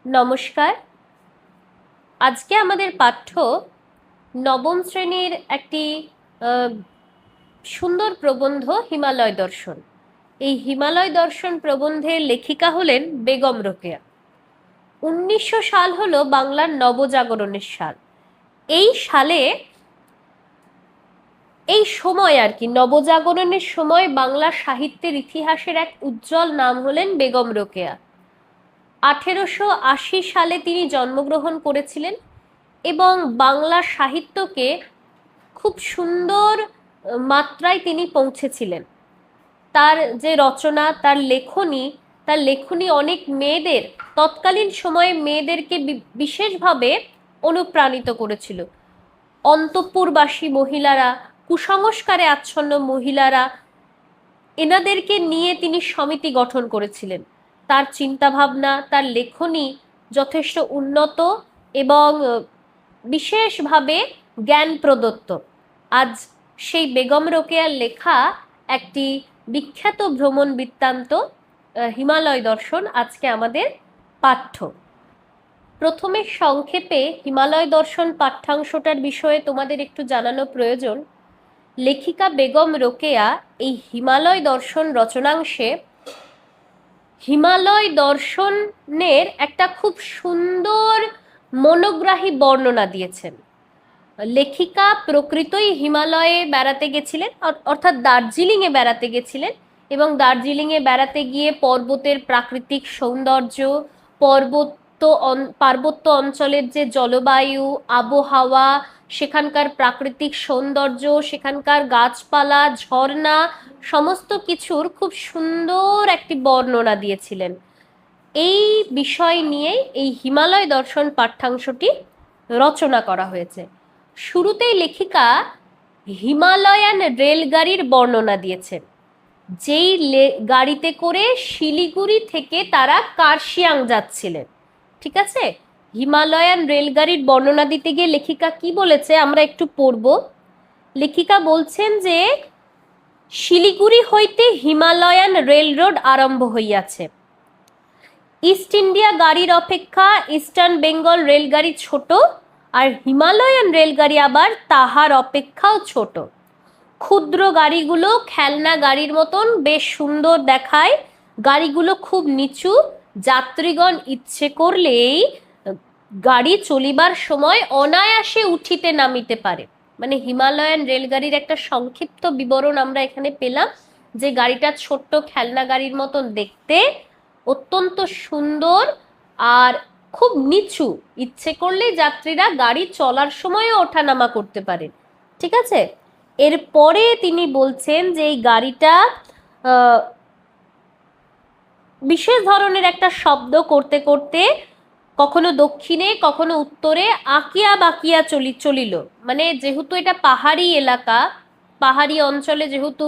নমস্কার। আজকে আমাদের পাঠ্য নবম শ্রেণীর একটি সুন্দর প্রবন্ধ হিমালয় দর্শন। এই হিমালয় দর্শন প্রবন্ধের লেখিকা হলেন বেগম রোকেয়া। 1900 সাল হলো বাংলার নবজাগরণের সাল। এই সালে এই সময় আর কি নবজাগরণের সময় বাংলা সাহিত্যের ইতিহাসের এক উজ্জ্বল নাম হলেন বেগম রোকেয়া। 1880 সালে তিনি জন্মগ্রহণ করেছিলেন এবং বাংলা সাহিত্যকে খুব সুন্দর মাত্রায় তিনি পৌঁছেছিলেন। তার যে রচনা, তার লেখনী অনেক মেয়েদের, তৎকালীন সময়ে মেয়েদেরকে বিশেষভাবে অনুপ্রাণিত করেছিল। অন্তঃপুরবাসী মহিলারা, কুসংস্কারে আচ্ছন্ন মহিলারা, এনাদেরকে নিয়ে তিনি সমিতি গঠন করেছিলেন। তার চিন্তাভাবনা, তার লেখনী যথেষ্ট উন্নত এবং বিশেষভাবে জ্ঞান প্রদত্ত। আজ সেই বেগম রোকেয়ার লেখা একটি বিখ্যাত ভ্রমণ বৃত্তান্ত হিমালয় দর্শন আজকে আমাদের পাঠ্য। প্রথমে সংক্ষেপে হিমালয় দর্শন পাঠ্যাংশটার বিষয়ে তোমাদের একটু জানানো প্রয়োজন। লেখিকা বেগম রোকেয়া এই হিমালয় দর্শন রচনাংশে হিমালয় দর্শনের একটা খুব সুন্দর মনোগ্রাহী বর্ণনা দিয়েছেন। লেখিকা প্রকৃতই হিমালয়ে বেড়াতে গেছিলেন, অর্থাৎ দার্জিলিংয়ে বেড়াতে গেছিলেন এবং দার্জিলিংয়ে বেড়াতে গিয়ে পর্বতের প্রাকৃতিক সৌন্দর্য, পার্বত্য অঞ্চলের যে জলবায়ু, আবহাওয়া, সেখানকার প্রাকৃতিক সৌন্দর্য, সেখানকার গাছপালা, ঝর্ণা, সমস্ত কিছুর খুব সুন্দর একটি বর্ণনা দিয়েছিলেন। এই বিষয় নিয়ে এই হিমালয় দর্শন পাঠ্যাংশটি রচনা করা হয়েছে। শুরুতেই লেখিকা হিমালয়ান রেলগাড়ির বর্ণনা দিয়েছেন, যেই গাড়িতে করে শিলিগুড়ি থেকে তারা কার্শিয়াং যাচ্ছিলেন। ঠিক আছে, হিমালয়ান রেলগাড়ির বর্ণনা দিতে গিয়ে লেখিকা কি বলেছে আমরা একটু পড়ব। লেখিকা বলছেন যে শিলিগুড়ি হইতে হিমালয়ান রেল রোড আরম্ভ হইয়াছে। ইস্ট ইন্ডিয়া গাড়ির অপেক্ষা ইস্টার্ন বেঙ্গল রেলগাড়ি ছোট, আর হিমালয়ান রেলগাড়ি আবার তাহার অপেক্ষাও ছোট। ক্ষুদ্র গাড়িগুলো খেলনা গাড়ির মতন বেশ সুন্দর দেখায়। গাড়িগুলো খুব নিচু, যাত্রীগণ ইচ্ছে করলেই গাড়ি চলিবার সময় অনায়াসে উঠিতে নামিতে পারে। মানে হিমালয়ান রেলগাড়ির একটা সংক্ষিপ্ত বিবরণ আমরা এখানে পেলাম, যে গাড়িটা ছোট্ট খেলনা গাড়ির মতন দেখতে, অত্যন্ত সুন্দর আর খুব নিচু, ইচ্ছে করলেই যাত্রীরা গাড়ি চলার সময়ও ওঠানামা করতে পারেন। ঠিক আছে, এরপরে তিনি বলছেন যে এই গাড়িটা বিশেষ ধরনের একটা শব্দ করতে করতে কখনো দক্ষিণে কখনো উত্তরে আঁকিয়া বাঁকিয়া চলিল। মানে যেহেতু এটা পাহাড়ি এলাকা, পাহাড়ি অঞ্চলে যেহেতু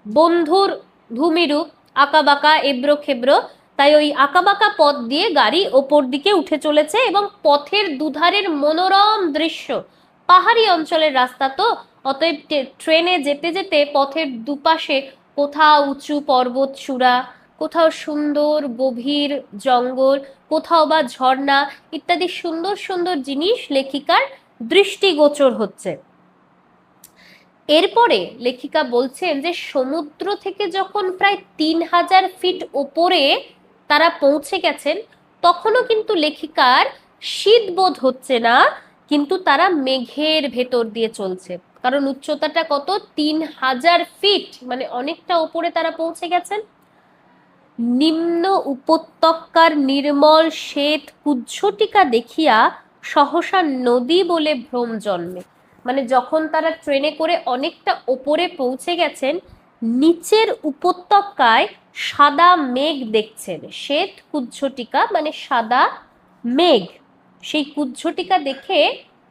বন্ধুর ভূমিরূপ আঁকাবাঁকা এবড়ো খেবড়ো, তাই ওই আঁকাবাঁকা পথ দিয়ে গাড়ি ওপর দিকে উঠে চলেছে এবং পথের দুধারের মনোরম দৃশ্য, পাহাড়ি অঞ্চলের রাস্তা তো, অতএব ট্রেনে যেতে যেতে পথের দুপাশে কোথাও উঁচু পর্বত চূড়া, কোথাও সুন্দর গভীর জঙ্গল, কোথাও বা ঝর্ণা ইত্যাদি সুন্দর সুন্দর জিনিস লেখিকার দৃষ্টিগোচর হচ্ছে। এরপরে লেখিকা বলছেন যে সমুদ্র থেকে যখন প্রায় 3000 ফিট ওপরে তারা পৌঁছে গেছেন, তখনও কিন্তু লেখিকার শীত বোধ হচ্ছে না, কিন্তু তারা মেঘের ভেতর দিয়ে চলছে। কারণ উচ্চতাটা কত, 3000 ফিট, মানে অনেকটা ওপরে তারা পৌঁছে গেছেন। নিম্ন উপত্যকার নির্মল শ্বেত কুজ্ঝটিকা দেখিয়া সহসা নদী বলে ভ্রম জন্মে। মানে যখন তারা ট্রেনে করে অনেকটা ওপরে পৌঁছে গেছেন, নিচের উপত্যকায় সাদা মেঘ দেখছেন। শ্বেত কুজ্ঝটিকা মানে সাদা মেঘ, সেই কুজ্ঝটিকা দেখে,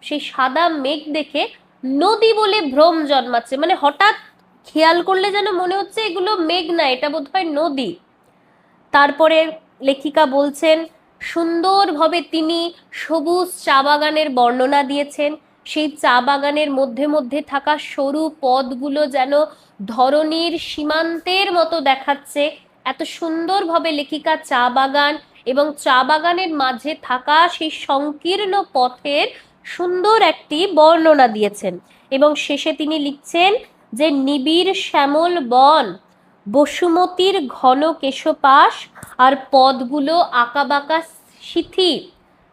সেই সাদা মেঘ দেখে নদী বলে ভ্রম জন্মাচ্ছে। মানে হঠাৎ খেয়াল করলে যেন মনে হচ্ছে এগুলো মেঘ না, এটা বোধহয় নদী। তারপরে লেখিকা বলছেন সুন্দরভাবে তিনি সবুজ চা বাগানের বর্ণনা দিয়েছেন। সেই চা বাগানের মধ্যে মধ্যে থাকা সরু পথগুলো যেন ধরণীর সীমান্তের মতো দেখাচ্ছে। এত সুন্দরভাবে লেখিকা চা বাগান এবং চা বাগানের মাঝে থাকা সেই সংকীর্ণ পথের সুন্দর একটি বর্ণনা দিয়েছেন। এবং শেষে তিনি লিখছেন যে নিবিড় শ্যামল বন, বসুমতীর ঘন কেশপাশ, আর পদগুলো আঁকাবাঁকা সিথি।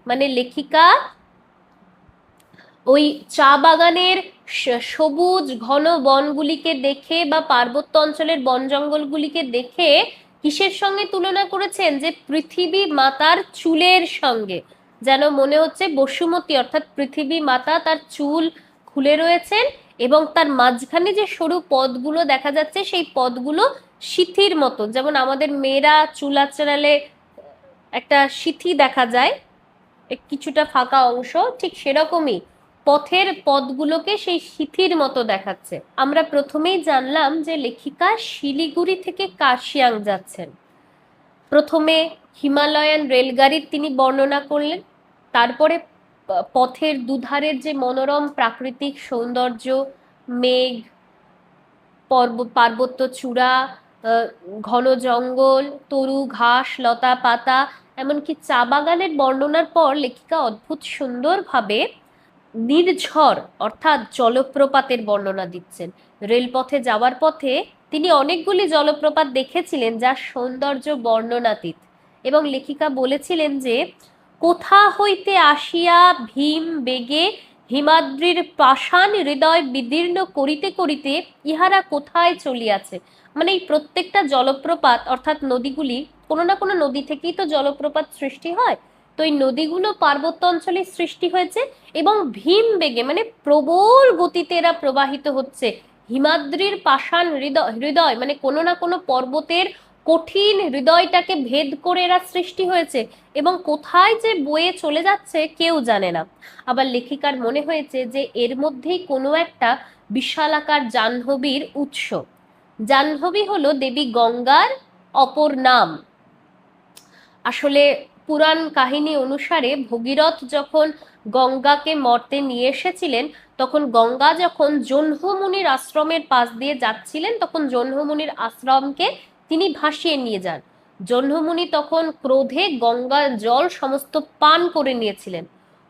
মানে লেখিকা ওই চা বাগানের সবুজ ঘন বনগুলিকে দেখে বা পার্বত্য অঞ্চলের বন জঙ্গলগুলিকে দেখে কিসের সঙ্গে তুলনা করেছেন? যে পৃথিবী মাতার চুলের সঙ্গে। যেন মনে হচ্ছে বসুমতী অর্থাৎ পৃথিবী মাতা তার চুল খুলে রয়েছেন এবং তার মাঝখানে যে সরু পদগুলো দেখা যাচ্ছে সেই পদগুলো সিথির মতো, যেমন আমাদের মেয়েরা চুল আঁচড়ালে একটা সিথি দেখা যায়, কিছুটা ফাঁকা অংশ, ঠিক সেরকমই পথের পদগুলোকে সেই সিথির মতো দেখাচ্ছে। আমরা প্রথমেই জানলাম যে লেখিকা শিলিগুড়ি থেকে কার্শিয়াং যাচ্ছেন। প্রথমে হিমালয়ান রেলগাড়ির তিনি বর্ণনা করলেন, তারপরে পথের দুধারের যে মনোরম প্রাকৃতিক সৌন্দর্য, মেঘ, পার্বত্য চূড়া, ঘন জঙ্গল, তরু ঘাস লতা পাতা, এমনকি চা বাগানের বর্ণনার পর লেখিকা অদ্ভুত সুন্দরভাবে নির্ঝর অর্থাৎ জলপ্রপাতের বর্ণনা দিচ্ছেন। রেলপথে যাওয়ার পথে তিনি অনেকগুলি জলপ্রপাত দেখেছিলেন যার সৌন্দর্য বর্ণনাতীত, এবং লেখিকা বলেছিলেন যে কোথা হইতে আসিয়া ভীম বেগে হিমাদ্রির পাষাণ হৃদয় বিদীর্ণ করিতে করিতে ইহারা কোথায় চলিয়াছে। মানে এই প্রত্যেকটা জলপ্রপাত অর্থাৎ নদীগুলি, কোনো না কোনো নদী থেকেই তো জলপ্রপাত সৃষ্টি হয়, তো এই নদীগুলো পার্বত্য অঞ্চলে সৃষ্টি হয়েছে এবং ভীম বেগে মানে প্রবল গতিতে এরা প্রবাহিত হচ্ছে। হিমাদ্রির পাষাণ হৃদয় মানে কোনো না কোনো পর্বতের কঠিন হৃদয়টাকে ভেদ করে এরা সৃষ্টি হয়েছে এবং কোথায় যে বয়ে চলে যাচ্ছে কেউ জানে না। আবার লেখিকার মনে হয়েছে যে এর মধ্যেই কোনো একটা বিশালাকার জাহ্নবীর উৎস। জাহ্নবী হলো দেবী গঙ্গার অপর নাম। আসলে পুরাণ কাহিনী অনুসারে ভগীরথ যখন গঙ্গাকে মর্তে নিয়ে এসেছিলেন, তখন গঙ্গা যখন জহ্নমুনির আশ্রমের পাশ দিয়ে যাচ্ছিলেন, তখন জহ্নমুনির আশ্রমকে তিনি ভাসিয়ে নিয়ে যান। জহ্নমুনি তখন ক্রোধে গঙ্গার জল সমস্ত পান করে নিয়েছিলেন।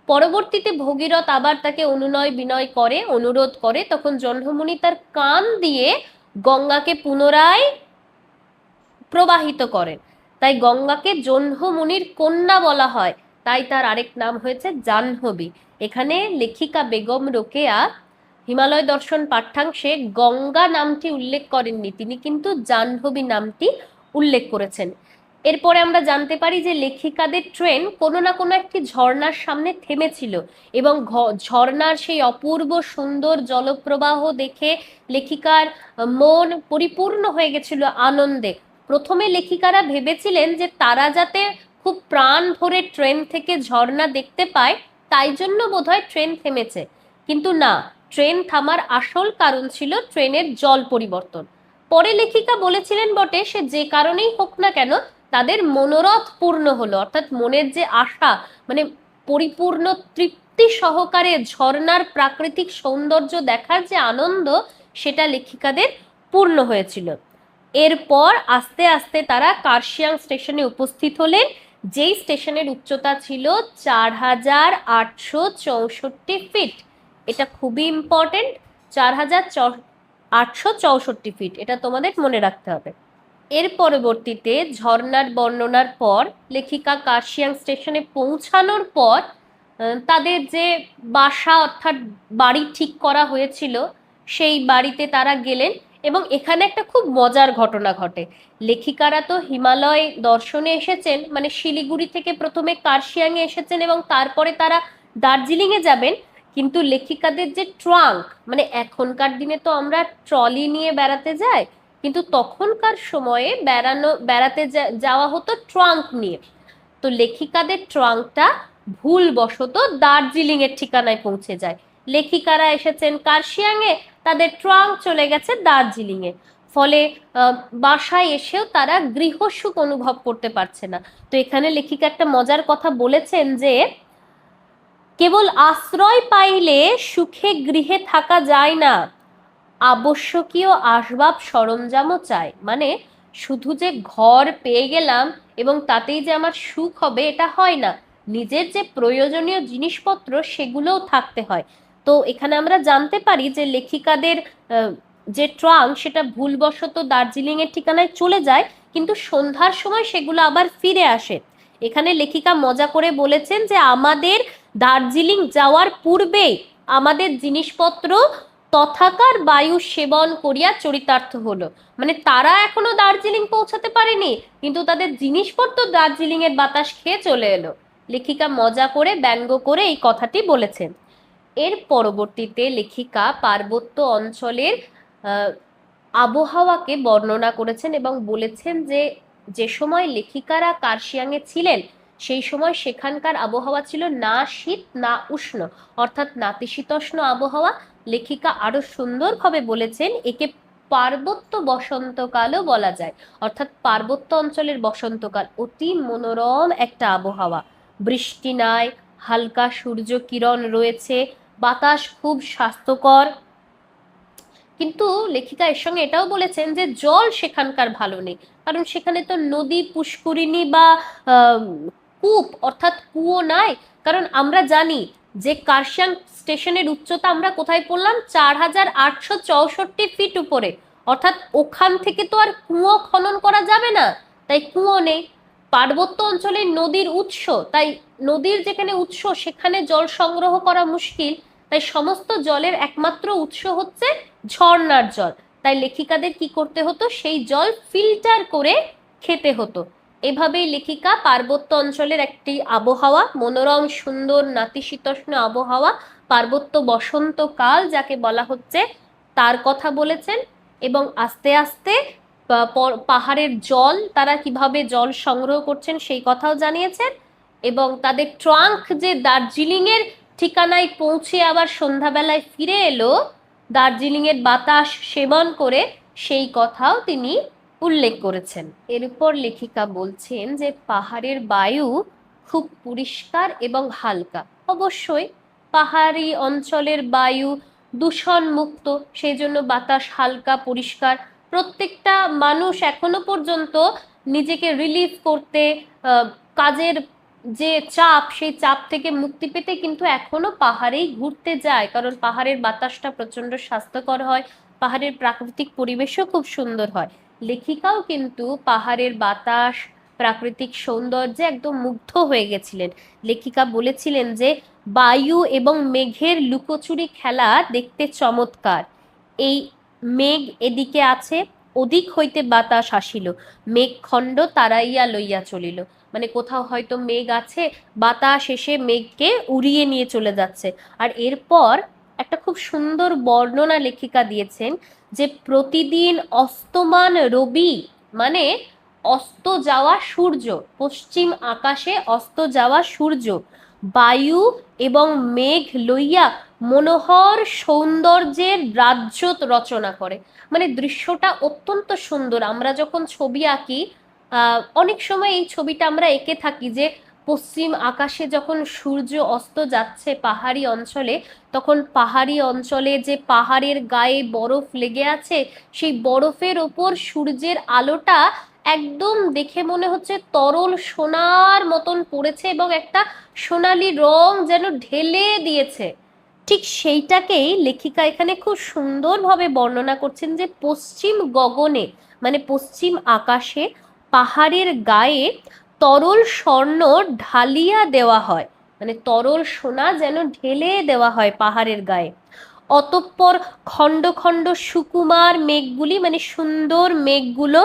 পরবর্তীতে ভগীরথ আবার তাকে অনুনয় বিনয় করে, অনুরোধ করে, তখন জহ্নমুনি তার কান দিয়ে গঙ্গাকে পুনরায় প্রবাহিত করেন। তাই গঙ্গাকে জহ্নমুনির কন্যা বলা হয়, তাই তার আরেক নাম হয়েছে জাহ্নবী। এখানে লেখিকা বেগম রোকেয়া হিমালয় দর্শন পাঠ্যাংশে গঙ্গা নামটি উল্লেখ করেননি, তিনি কিন্তু জাহ্নবী নামটি উল্লেখ করেছেন। এরপরে আমরা জানতে পারি যে লেখিকাদের ট্রেন কোনো না কোনো একটি ঝর্ণার সামনে থেমেছিল এবং ঝর্ণার সেই অপূর্ব সুন্দর জলপ্রবাহ দেখে লেখিকার মন পরিপূর্ণ হয়ে গেছিল আনন্দে। প্রথমে লেখিকারা ভেবেছিলেন যে তারা যাতে খুব প্রাণ ভরে ট্রেন থেকে ঝর্ণা দেখতে পায় তাই জন্য বোধহয় ট্রেন থেমেছে, কিন্তু না, ট্রেন থামার আসল কারণ ছিল ট্রেনের জল পরিবর্তন। পরে লেখিকা বলেছিলেন বটে, সে যে কারণেই হোক না কেন তাদের মনোরথ পূর্ণ হলো, অর্থাৎ মনের যে আশা মানে পরিপূর্ণ তৃপ্তি সহকারে ঝর্ণার প্রাকৃতিক সৌন্দর্য দেখার যে আনন্দ, সেটা লেখিকাদের পূর্ণ হয়েছিল। এরপর আস্তে আস্তে তারা কার্শিয়াং স্টেশনে উপস্থিত হলেন, যেই স্টেশনের উচ্চতা ছিল 4864 ফিট। এটা খুবই ইম্পর্টেন্ট, 4864 ফিট, এটা তোমাদের মনে রাখতে হবে। এর পরবর্তীতে ঝর্ণার বর্ণনার পর লেখিকা কার্শিয়াং স্টেশনে পৌঁছানোর পর তাদের যে বাসা অর্থাৎ বাড়ি ঠিক করা হয়েছিল সেই বাড়িতে তারা গেলেন এবং এখানে একটা খুব মজার ঘটনা ঘটে। লেখিকারা তো হিমালয় দর্শনে এসেছেন, মানে শিলিগুড়ি থেকে প্রথমে কার্শিয়াংয়ে এসেছেন এবং তারপরে তারা দার্জিলিংয়ে যাবেন, কিন্তু লেখিকাদের যে ট্রাঙ্ক, মানে এখনকার দিনে তো আমরা ট্রলি নিয়ে বেড়াতে যাই, কিন্তু তখনকার সময়ে বেড়াতে যাওয়া হতো ট্রাঙ্ক নিয়ে। তো লেখিকাদের ট্রাঙ্কটা ভুলবশত দার্জিলিং এর ঠিকানায় পৌঁছে যায়। লেখিকারা এসেছেন কার্শিয়াংয়ে, তাদের ট্রাঙ্ক চলে গেছে দার্জিলিং এ, ফলে বাসায় এসেও তারা গৃহসুখ অনুভব করতে পারছে না। তো এখানে লেখিকা একটা মজার কথা বলেছেন যে কেবল আশ্রয় পাইলে সুখে গৃহে থাকা যায় না, আবশ্যকীয় আসবাব সরঞ্জামও চাই। মানে শুধু যে ঘর পেয়ে গেলাম এবং তাতেই যে আমার সুখ হবে এটা হয় না, নিজের যে প্রয়োজনীয় জিনিসপত্র সেগুলোও থাকতে হয়। তো এখানে আমরা জানতে পারি যে লেখিকাদের যে ট্রাঙ্ক সেটা ভুলবশত দার্জিলিং এর ঠিকানায় চলে যায়, কিন্তু সন্ধ্যার সময় সেগুলো আবার ফিরে আসে। এখানে লেখিকা মজা করে বলেছেন যে আমাদের দার্জিলিং যাওয়ার পূর্বেই আমাদের জিনিসপত্র তথাকার বায়ু সেবন করিয়া চরিতার্থ হলো। মানে তারা এখনো দার্জিলিং পৌঁছাতে পারেনি, কিন্তু তাদের জিনিসপত্র দার্জিলিং এর বাতাস খেয়ে চলে এলো। লেখিকা মজা করে ব্যঙ্গ করে এই কথাটি বলেছেন। এর পরবর্তীতে লেখিকা পার্বত্য অঞ্চলের আহ, আবহাওয়াকে বর্ণনা করেছেন এবং বলেছেন যে যে সময় লেখিকারা কার্শিয়াংয়ে ছিলেন সেই সময় সেখানকার আবহাওয়া ছিল না শীত না উষ্ণ, অর্থাৎ নাতিশীতোষ্ণ আবহাওয়া। লেখিকা আরো সুন্দরভাবে বলেছেন একে পার্বত্য বসন্তকালও বলা যায়, অর্থাৎ পার্বত্য অঞ্চলের বসন্তকাল অতি মনোরম একটা আবহাওয়া। বৃষ্টি নাই, হালকা সূর্য কিরণ রয়েছে, বাতাস খুব স্বাস্থ্যকর। কিন্তু লেখিকা এর সঙ্গে এটাও বলেছেন যে জল সেখানকার ভালো নেই, কারণ সেখানে তো নদী পুষ্করিণী বা আহ, কূপ অর্থাৎ কুয়ো নাই। কারণ আমরা জানি যে কার্শিয়াং স্টেশনের উচ্চতা আমরা কোথায় পড়লাম, 4864 ফিট উপরে, অর্থাৎ ওখান থেকে তো আর কুয়ো খনন করা যাবে না, তাই কুয়ো নেই। পার্বত্য অঞ্চলের নদীর উৎস, তাই নদীর যেখানে উৎস সেখানে জল সংগ্রহ করা মুশকিল, তাই সমস্ত জলের একমাত্র উৎস হচ্ছে ঝর্ণার জল। তাই লেখিকাদের কি করতে হতো, সেই জল ফিল্টার করে খেতে হতো। এভাবেই লেখিকা পার্বত্য অঞ্চলের একটি আবহাওয়া, মনোরম সুন্দর নাতিশীতোষ্ণ আবহাওয়া, পার্বত্য বসন্তকাল যাকে বলা হচ্ছে, তার কথা বলেছেন। এবং আস্তে আস্তে পাহাড়ের জল তারা কিভাবে জল সংগ্রহ করছেন সেই কথাও জানিয়েছেন। এবং তাদের ট্রাঙ্ক যে দার্জিলিং এর ঠিকানায় পৌঁছে আবার সন্ধ্যাবেলায় ফিরে এলো দার্জিলিং এর বাতাস সেবন করে, সেই কথাও তিনি উল্লেখ করেছেন। এর উপর লেখিকা বলছেন যে পাহাড়ের বায়ু খুব পরিষ্কার এবং হালকা। অবশ্যই পাহাড়ি অঞ্চলের বায়ু দূষণ মুক্ত, সেই জন্য বাতাস হালকা পরিষ্কার। প্রত্যেকটা মানুষ এখনো পর্যন্ত নিজেকে রিলিফ করতে, কাজের যে চাপ সেই চাপ থেকে মুক্তি পেতে কিন্তু এখনো পাহাড়েই ঘুরতে যায়, কারণ পাহাড়ের বাতাসটা প্রচন্ড স্বাস্থ্যকর হয়, পাহাড়ের প্রাকৃতিক পরিবেশও খুব সুন্দর হয়। লেখিকাও কিন্তু পাহাড়ের বাতাস প্রাকৃতিক সৌন্দর্যে একদম মুগ্ধ হয়ে গেছিলেন। লেখিকা বলেছিলেন যে বায়ু এবং মেঘের লুকোচুরি খেলা দেখতে চমৎকার। এই মেঘ এদিকে আছে, ওদিক হইতে বাতাস আসিল, মেঘখণ্ড তাড়াইয়া লইয়া চলিল। মানে কোথাও হয়তো মেঘ আছে, বাতাস এসে মেঘকে উড়িয়ে নিয়ে চলে যাচ্ছে। আর এরপর একটা খুব সুন্দর বর্ণনা লেখিকা দিয়েছেন যে প্রতিদিন অস্তমান রবি, মানে অস্ত যাওয়া সূর্য, পশ্চিম আকাশে অস্ত যাওয়া সূর্য বায়ু এবং মেঘ লইয়া মনোহর সৌন্দর্যের রাজ্য রচনা করে। মানে দৃশ্যটা অত্যন্ত সুন্দর। আমরা যখন ছবি আঁকি অনেক সময় এই ছবিটা আমরা এঁকে থাকি যে পশ্চিম আকাশে যখন সূর্য অস্ত যাচ্ছে পাহাড়ি অঞ্চলে, তখন পাহাড়ি অঞ্চলে যে পাহাড়ের গায়ে বরফ লেগে আছে সেই বরফের ওপর সূর্যের আলোটা একদম দেখে মনে হচ্ছে তরল সোনার মতন পড়েছে এবং একটা সোনালি রং যেন ঢেলে দিয়েছে। ঠিক সেইটাকেই লেখিকা এখানে খুব সুন্দরভাবে বর্ণনা করছেন যে পশ্চিম গগনে, মানে পশ্চিম আকাশে পাহাড়ের গায়ে তরল স্বর্ণ ঢালিয়া দেওয়া হয়, মানে তরল সোনা যেন ঢেলে দেওয়া হয় পাহাড়ের গায়ে। অতঃপর খণ্ড খণ্ড সুকুমার মেঘগুলি, মানে সুন্দর মেঘগুলো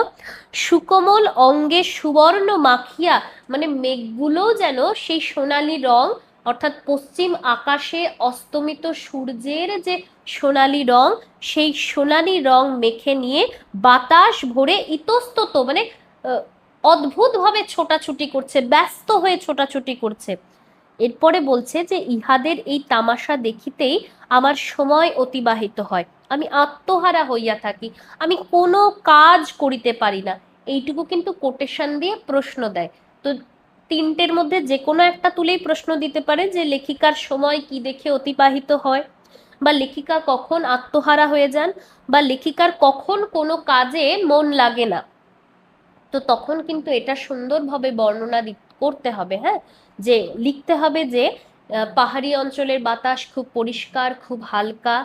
সুকোমল অঙ্গে সুবর্ণ মাখিয়া, মানে মেঘগুলো যেন সেই সোনালি রং, অর্থাৎ পশ্চিম আকাশে অস্তমিত সূর্যের যে সোনালি রং সেই সোনালি রং মেখে নিয়ে বাতাস ভরে ইতস্তত, মানে অদ্ভুতভাবে ছোটাছুটি করছে, ব্যস্ত হয়ে ছোটাছুটি করছে। এরপরে বলছে যে ইহাদের এই তামাশা দেখিতেই আমার সময় অতিবাহিত হয়, আমি আত্মহারা হইয়া থাকি, আমি কোনো কাজ করিতে পারি না। এইটুকু কিন্তু কোটেশন দিয়ে প্রশ্ন দেয়। তো তিনটের মধ্যে যে কোনো একটা তুলেই প্রশ্ন দিতে পারে যে লেখিকার সময় কি দেখে অতিবাহিত হয়, বা লেখিকা কখন আত্মহারা হয়ে যান, বা লেখিকার কখন কোনো কাজে মন লাগে না। তো তখন কিন্তু এটা সুন্দরভাবে বর্ণনা করতে হবে, হ্যাঁ, যে লিখতে হবে যে পাহাড়ি অঞ্চলের বাতাস খুব পরিষ্কার, খুব হালকা,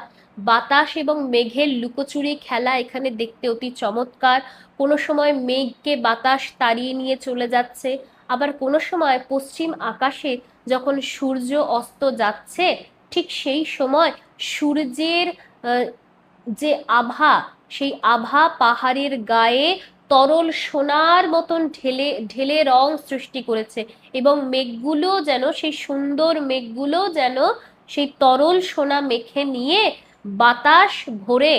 বাতাস এবং মেঘের লুকোচুরি খেলা এখানে দেখতে অতি চমৎকার। কোনো সময় মেঘকে বাতাস তাড়িয়ে নিয়ে চলে যাচ্ছে, আবার কোনো সময় পশ্চিম আকাশে যখন সূর্য অস্ত যাচ্ছে ঠিক সেই সময় সূর্যের আহ, যে আভা, সেই আভা পাহাড়ের গায়ে তরল সোনার মতন ঢেলে ঢেলে রং সৃষ্টি করেছে, এবং মেঘগুলো যেন, সেই সুন্দর মেঘগুলো যেন সেই তরল সোনা মেখে নিয়ে বাতাস ভরে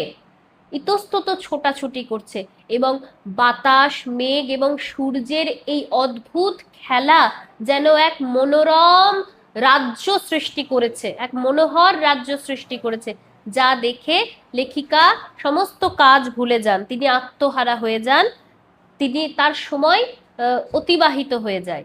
ইতস্তত ছোটাছুটি করছে। এবং বাতাস, মেঘ এবং সূর্যের এই অদ্ভুত খেলা যেন এক মনোরম রাজ্য সৃষ্টি করেছে, এক মনোহর রাজ্য সৃষ্টি করেছে, যা দেখে লেখিকা সমস্ত কাজ ভুলে যান, তিনি আত্মহারা হয়ে যান, তিনি তার সময় অতিবাহিত হয়ে যায়।